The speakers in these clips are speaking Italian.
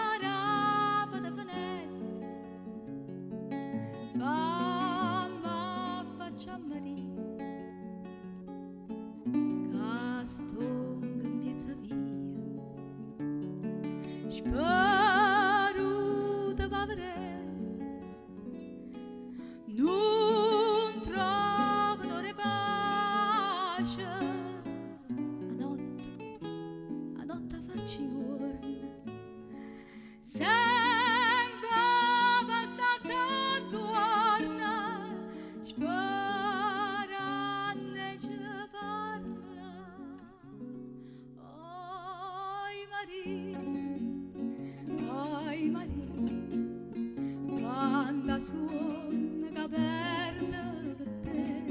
Araba da finestra, famma faccia Maria, castonga miezza via, spero da vedere, non trovano pace, a notte facci giorno. Sembra basta che torna, sperando ci parla. Oi Maria, quando suona che perde per te,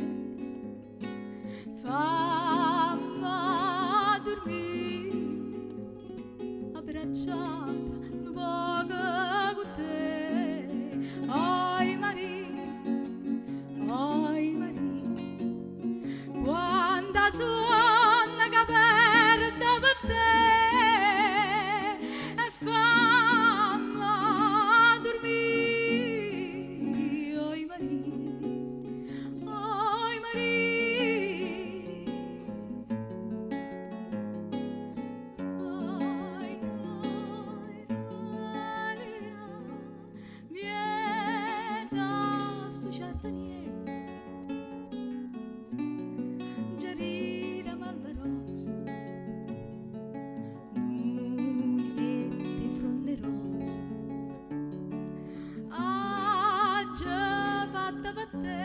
fammi dormire abbracciata un poco con te. Oi Maria, quando suona che perde per te, e fammi dormire. Oi mieza sto giardinier, gerira malvarosa, nuliette fronderose, già fatta per te,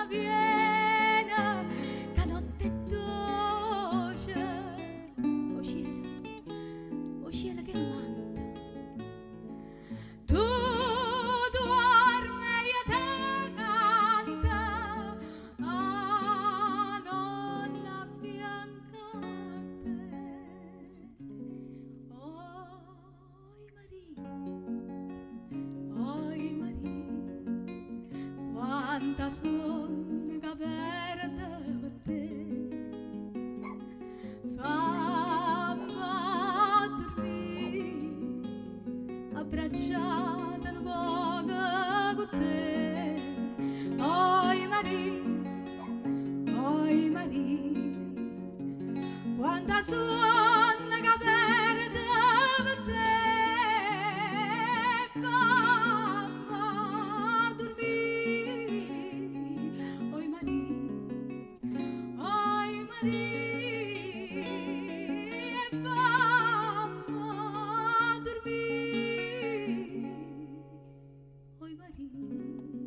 viene che notte è dolce, o cielo che manda, tu dormi e te canta, non affianca te. Oi Maria, quanta sonno che perde per te, fammi dormire abbracciata un poco con te. Oi Maria, quanta sonno che perde per te, fammi dormire. Oi Maria, fammi dormire. Oi Maria.